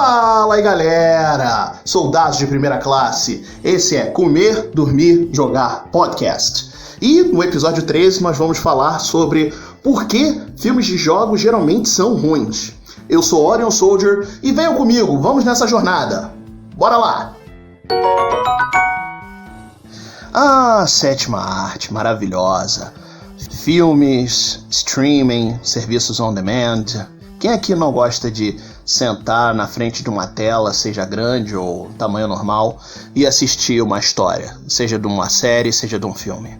Fala aí galera, soldados de primeira classe, esse é Comer, Dormir, Jogar Podcast. E no episódio 13 nós vamos falar sobre por que filmes de jogos geralmente são ruins. Eu sou Orion Soldier e venham comigo, vamos nessa jornada. Bora lá! Ah, sétima arte maravilhosa. Filmes, streaming, serviços on demand. Quem aqui não gosta de sentar na frente de uma tela, seja grande ou tamanho normal, e assistir uma história, seja de uma série, seja de um filme?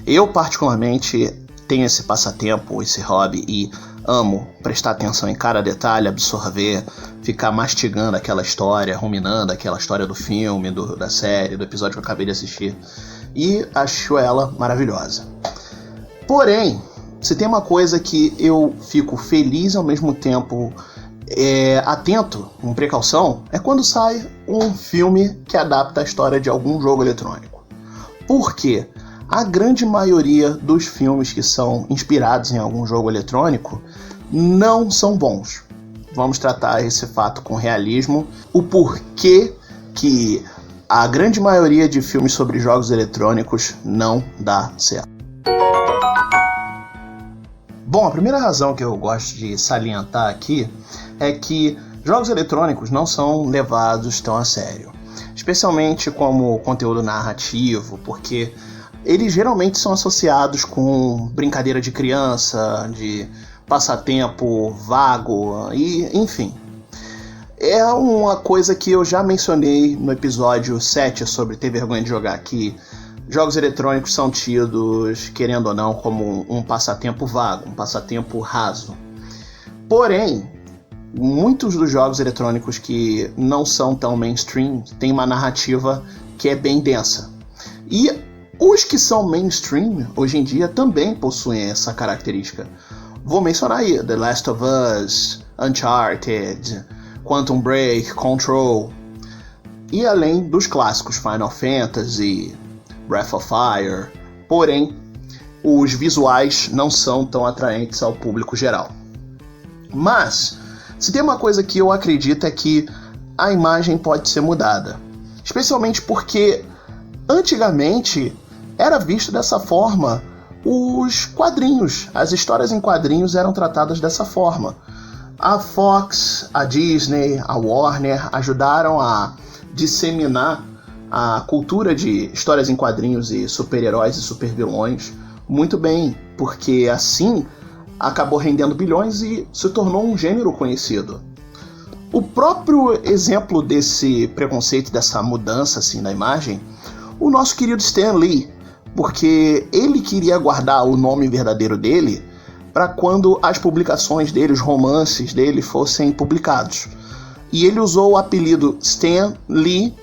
Eu, particularmente, tenho esse passatempo, esse hobby, e amo prestar atenção em cada detalhe, absorver, ficar mastigando aquela história, ruminando aquela história do filme, da série, do episódio que eu acabei de assistir, e acho ela maravilhosa. Porém, se tem uma coisa que eu fico feliz ao mesmo tempo atento, com precaução, é quando sai um filme que adapta a história de algum jogo eletrônico. Por quê? A grande maioria dos filmes que são inspirados em algum jogo eletrônico não são bons. Vamos tratar esse fato com realismo, o porquê que a grande maioria de filmes sobre jogos eletrônicos não dá certo. Bom, a primeira razão que eu gosto de salientar aqui é que jogos eletrônicos não são levados tão a sério, especialmente como conteúdo narrativo, porque eles geralmente são associados com brincadeira de criança, de passatempo vago, e enfim. É uma coisa que eu já mencionei no episódio 7 sobre ter vergonha de jogar, que jogos eletrônicos são tidos, querendo ou não, como um passatempo vago, um passatempo raso. Porém, muitos dos jogos eletrônicos que não são tão mainstream têm uma narrativa que é bem densa. E os que são mainstream, hoje em dia, também possuem essa característica. Vou mencionar aí The Last of Us, Uncharted, Quantum Break, Control. E além dos clássicos Final Fantasy, Breath of Fire. Porém, os visuais não são tão atraentes ao público geral. Mas, se tem uma coisa que eu acredito é que a imagem pode ser mudada. Especialmente porque, antigamente, era visto dessa forma os quadrinhos. As histórias em quadrinhos eram tratadas dessa forma. A Fox, a Disney, a Warner ajudaram a disseminar a cultura de histórias em quadrinhos e super-heróis e super-vilões muito bem, porque assim acabou rendendo bilhões e se tornou um gênero conhecido. O próprio exemplo desse preconceito, dessa mudança assim na imagem, o nosso querido Stan Lee, porque ele queria guardar o nome verdadeiro dele para quando as publicações dele, os romances dele fossem publicados. E ele usou o apelido Stan Lee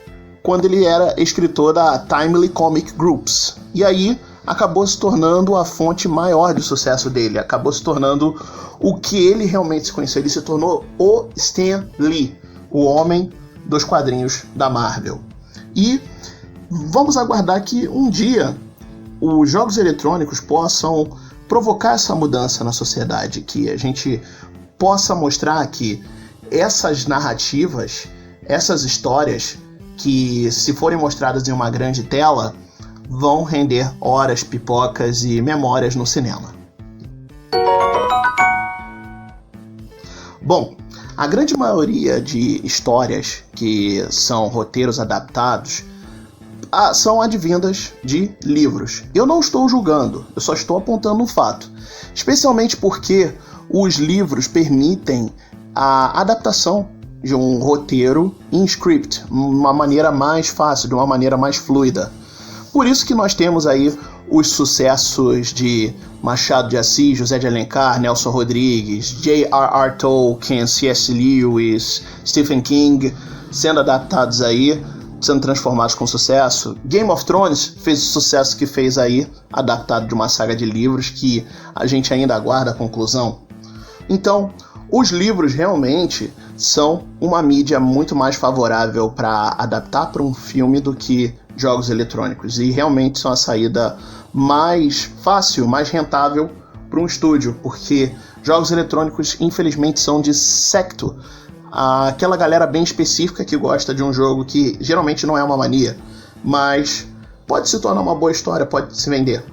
quando ele era escritor da Timely Comic Groups. E aí acabou se tornando a fonte maior de sucesso dele, acabou se tornando o que ele realmente se conheceu. Ele se tornou o Stan Lee, o homem dos quadrinhos da Marvel. E vamos aguardar que um dia os jogos eletrônicos possam provocar essa mudança na sociedade, que a gente possa mostrar que essas narrativas, essas histórias, que se forem mostradas em uma grande tela, vão render horas, pipocas e memórias no cinema. Bom, a grande maioria de histórias que são roteiros adaptados são advindas de livros. Eu não estou julgando, eu só estou apontando um fato. Especialmente porque os livros permitem a adaptação de um roteiro em script, de uma maneira mais fácil, de uma maneira mais fluida. Por isso que nós temos aí os sucessos de Machado de Assis, José de Alencar, Nelson Rodrigues, J.R.R. Tolkien, C.S. Lewis, Stephen King, sendo adaptados aí, sendo transformados com sucesso. Game of Thrones fez o sucesso que fez aí, adaptado de uma saga de livros que a gente ainda aguarda a conclusão. Então, os livros realmente são uma mídia muito mais favorável para adaptar para um filme do que jogos eletrônicos, e realmente são a saída mais fácil, mais rentável para um estúdio, porque jogos eletrônicos infelizmente são dissecto aquela galera bem específica que gosta de um jogo que geralmente não é uma mania, mas pode se tornar uma boa história, pode se vender.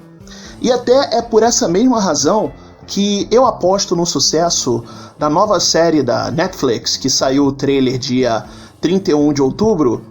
E até é por essa mesma razão que eu aposto no sucesso da nova série da Netflix, que saiu o trailer dia 31 de outubro,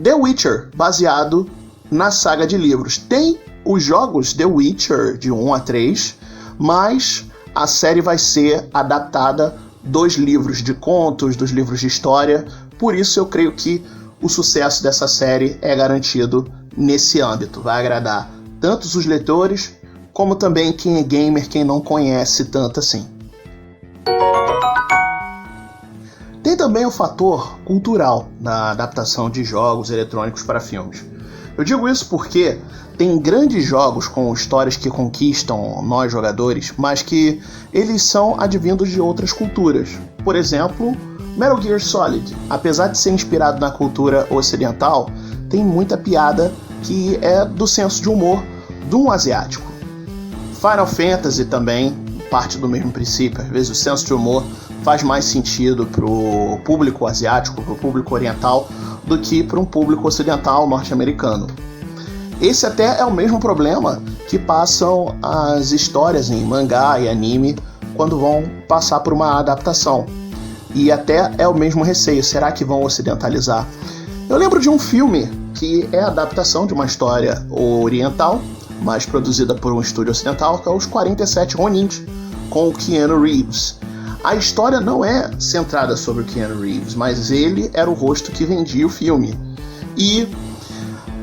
The Witcher, baseado na saga de livros. Tem os jogos The Witcher de 1 a 3, mas a série vai ser adaptada dos livros de contos, dos livros de história, por isso eu creio que o sucesso dessa série é garantido nesse âmbito. Vai agradar tanto os leitores, como também quem é gamer, quem não conhece tanto assim. Tem também o fator cultural na adaptação de jogos eletrônicos para filmes. Eu digo isso porque tem grandes jogos com histórias que conquistam nós jogadores, mas que eles são advindos de outras culturas. Por exemplo, Metal Gear Solid, apesar de ser inspirado na cultura ocidental, tem muita piada que é do senso de humor de um asiático. Final Fantasy também parte do mesmo princípio. Às vezes o senso de humor faz mais sentido para o público asiático, para o público oriental, do que para um público ocidental norte-americano. Esse até é o mesmo problema que passam as histórias em mangá e anime quando vão passar por uma adaptação. E até é o mesmo receio, será que vão ocidentalizar? Eu lembro de um filme que é a adaptação de uma história oriental, mas produzida por um estúdio ocidental, que é Os 47 Ronins, com o Keanu Reeves. A história não é centrada sobre o Keanu Reeves, mas ele era o rosto que vendia o filme. E,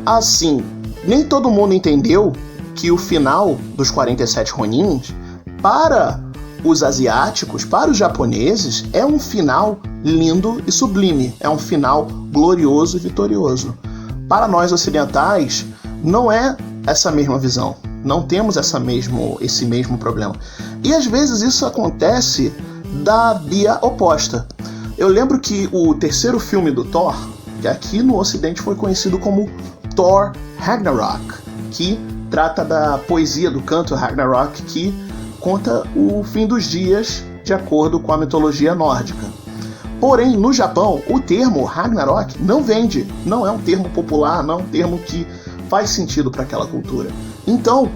assim, nem todo mundo entendeu que o final dos 47 Ronins, para os asiáticos, para os japoneses, é um final lindo e sublime, é um final glorioso e vitorioso. Para nós ocidentais, não é essa mesma visão, não temos esse mesmo problema. E às vezes isso acontece da via oposta. Eu lembro que o terceiro filme do Thor, que aqui no ocidente foi conhecido como Thor Ragnarok, que trata da poesia do canto Ragnarok, que conta o fim dos dias de acordo com a mitologia nórdica. Porém, no Japão, o termo Ragnarok não vende, não é um termo popular, não é um termo que faz sentido para aquela cultura. Então,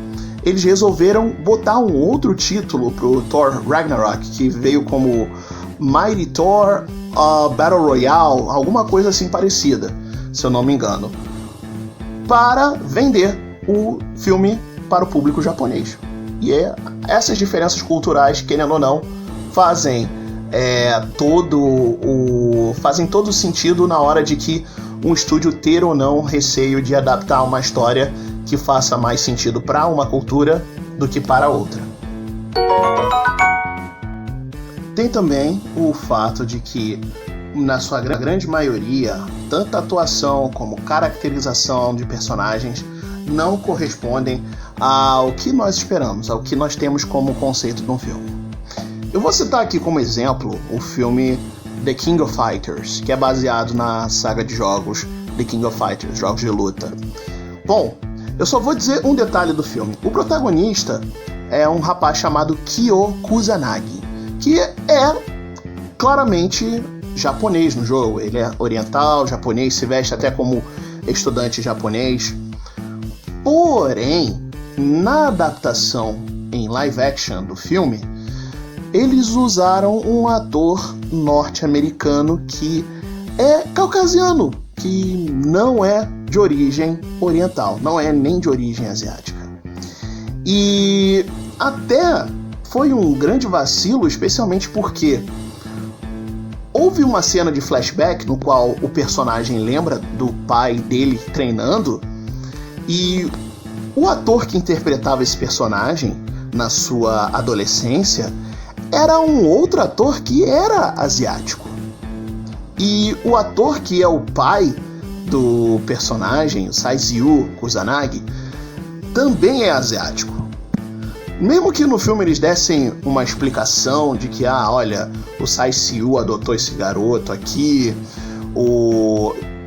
eles resolveram botar um outro título pro Thor Ragnarok, que veio como Mighty Thor Battle Royale, alguma coisa assim parecida, se eu não me engano, para vender o filme para o público japonês. E essas diferenças culturais, querendo ou não, fazem todo sentido na hora de que um estúdio ter ou não receio de adaptar uma história que faça mais sentido para uma cultura do que para outra. Tem também o fato de que, na sua grande maioria, tanto a atuação como caracterização de personagens não correspondem ao que nós esperamos, ao que nós temos como conceito de um filme. Eu vou citar aqui como exemplo o filme The King of Fighters, que é baseado na saga de jogos The King of Fighters, jogos de luta. Bom, eu só vou dizer um detalhe do filme. O protagonista é um rapaz chamado Kyo Kusanagi, que é claramente japonês no jogo. Ele é oriental, japonês, se veste até como estudante japonês. Porém, na adaptação em live action do filme, eles usaram um ator norte-americano que é caucasiano, que não é de origem oriental, não é nem de origem asiática. E até foi um grande vacilo, especialmente porque houve uma cena de flashback no qual o personagem lembra do pai dele treinando, e o ator que interpretava esse personagem na sua adolescência era um outro ator que era asiático. E o ator que é o pai do personagem, o Saizyu Kusanagi, também é asiático. Mesmo que no filme eles dessem uma explicação de que, olha, o Saizyu adotou esse garoto aqui,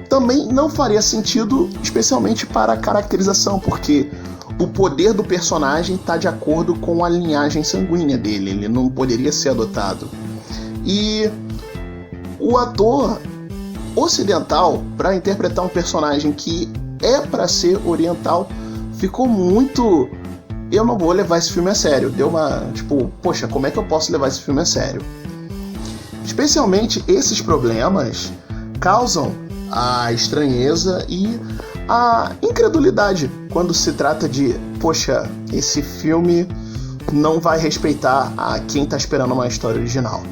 também não faria sentido, especialmente para a caracterização, porque o poder do personagem está de acordo com a linhagem sanguínea dele, ele não poderia ser adotado. E o ator ocidental, para interpretar um personagem que é para ser oriental, ficou muito... Eu não vou levar esse filme a sério. Deu uma... tipo, poxa, como é que eu posso levar esse filme a sério? Especialmente esses problemas causam a estranheza e a incredulidade quando se trata de, poxa, esse filme não vai respeitar a quem está esperando uma história original.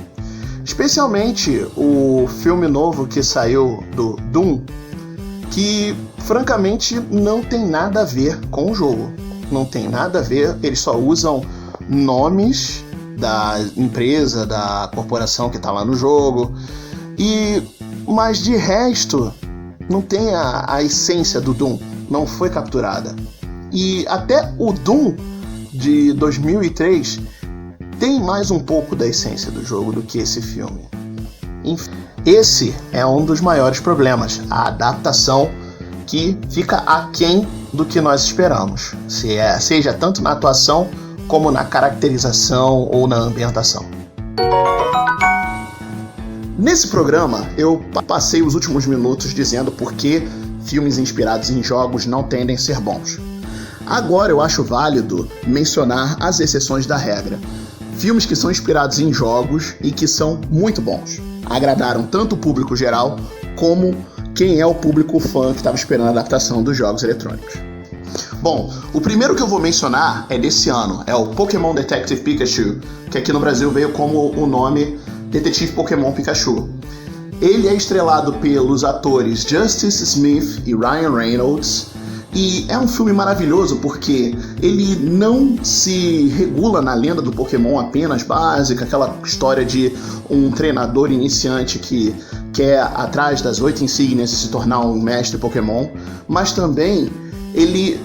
Especialmente o filme novo que saiu do Doom, que francamente não tem nada a ver com o jogo. Não tem nada a ver, eles só usam nomes da empresa, da corporação que está lá no jogo, mas de resto não tem a essência do Doom, não foi capturada. E até o Doom de 2003 tem mais um pouco da essência do jogo do que esse filme. Esse é um dos maiores problemas, a adaptação que fica aquém do que nós esperamos, seja tanto na atuação como na caracterização ou na ambientação. Nesse programa, eu passei os últimos minutos dizendo por que filmes inspirados em jogos não tendem a ser bons. Agora eu acho válido mencionar as exceções da regra. Filmes que são inspirados em jogos e que são muito bons. Agradaram tanto o público geral como quem é o público fã que estava esperando a adaptação dos jogos eletrônicos. Bom, o primeiro que eu vou mencionar é desse ano, é o Pokémon Detective Pikachu, que aqui no Brasil veio como o nome Detetive Pokémon Pikachu. Ele é estrelado pelos atores Justice Smith e Ryan Reynolds, e é um filme maravilhoso porque ele não se regula na lenda do Pokémon apenas básica, aquela história de um treinador iniciante que quer atrás das 8 insígnias e se tornar um mestre Pokémon, mas também ele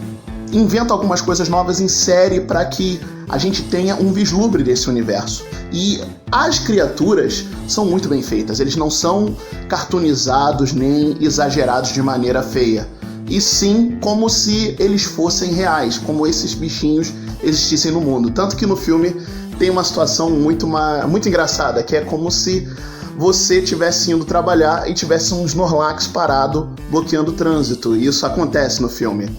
inventa algumas coisas novas em série para que a gente tenha um vislumbre desse universo. E as criaturas são muito bem feitas, eles não são cartoonizados nem exagerados de maneira feia, e sim como se eles fossem reais, como esses bichinhos existissem no mundo. Tanto que no filme tem uma situação muito engraçada, que é como se você estivesse indo trabalhar e tivesse um Snorlax parado bloqueando o trânsito, e isso acontece no filme.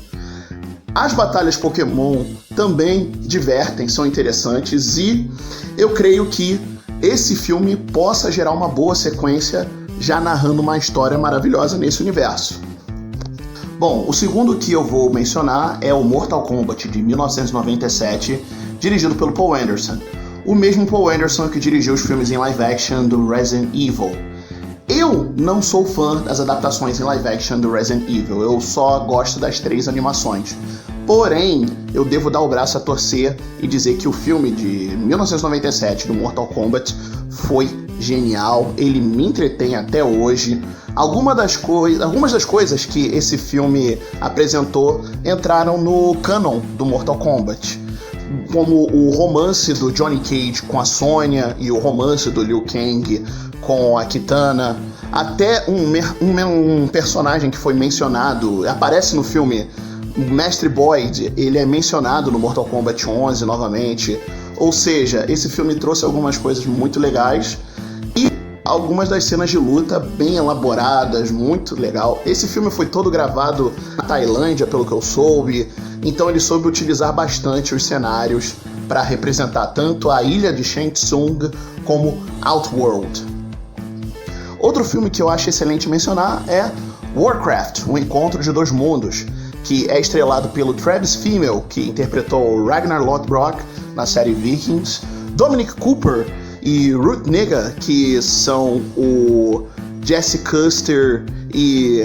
As batalhas Pokémon também divertem, são interessantes, e eu creio que esse filme possa gerar uma boa sequência já narrando uma história maravilhosa nesse universo. Bom, o segundo que eu vou mencionar é o Mortal Kombat de 1997, dirigido pelo Paul Anderson. O mesmo Paul Anderson que dirigiu os filmes em live action do Resident Evil. Eu não sou fã das adaptações em live action do Resident Evil, eu só gosto das 3 animações. Porém, eu devo dar o braço a torcer e dizer que o filme de 1997 do Mortal Kombat foi genial, ele me entretém até hoje. Algumas das coisas que esse filme apresentou entraram no canon do Mortal Kombat, como o romance do Johnny Cage com a Sonya e o romance do Liu Kang com a Kitana, até um personagem que foi mencionado, aparece no filme, o Mestre Boyd, ele é mencionado no Mortal Kombat 11 novamente. Ou seja, esse filme trouxe algumas coisas muito legais e algumas das cenas de luta bem elaboradas, muito legal. Esse filme foi todo gravado na Tailândia, pelo que eu soube, então ele soube utilizar bastante os cenários para representar tanto a ilha de Shang Tsung como Outworld. Outro filme que eu acho excelente mencionar é Warcraft, O Encontro de Dois Mundos, que é estrelado pelo Travis Fimmel, que interpretou Ragnar Lothbrok na série Vikings, Dominic Cooper e Ruth Negga, que são o Jesse Custer e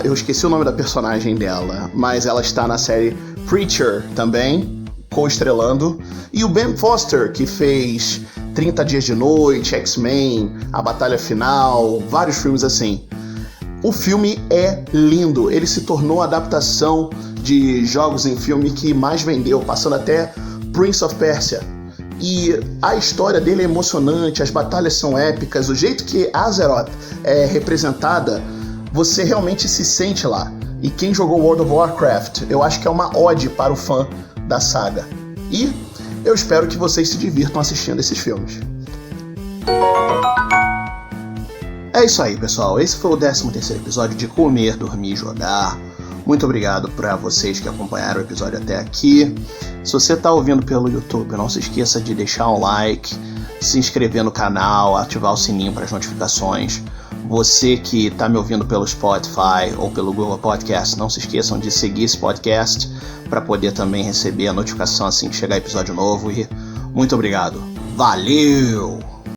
eu esqueci o nome da personagem dela, mas ela está na série Preacher também, co-estrelando, e o Ben Foster, que fez 30 Dias de Noite, X-Men, A Batalha Final, vários filmes assim. O filme é lindo, ele se tornou a adaptação de jogos em filme que mais vendeu, passando até Prince of Persia. E a história dele é emocionante, as batalhas são épicas, o jeito que Azeroth é representada, você realmente se sente lá. E quem jogou World of Warcraft, eu acho que é uma ode para o fã da saga. E eu espero que vocês se divirtam assistindo esses filmes. É isso aí, pessoal. Esse foi o 13º episódio de Comer, Dormir e Jogar. Muito obrigado para vocês que acompanharam o episódio até aqui. Se você está ouvindo pelo YouTube, não se esqueça de deixar um like, se inscrever no canal, ativar o sininho para as notificações. Você que está me ouvindo pelo Spotify ou pelo Google Podcast, não se esqueçam de seguir esse podcast para poder também receber a notificação assim que chegar episódio novo. E muito obrigado. Valeu!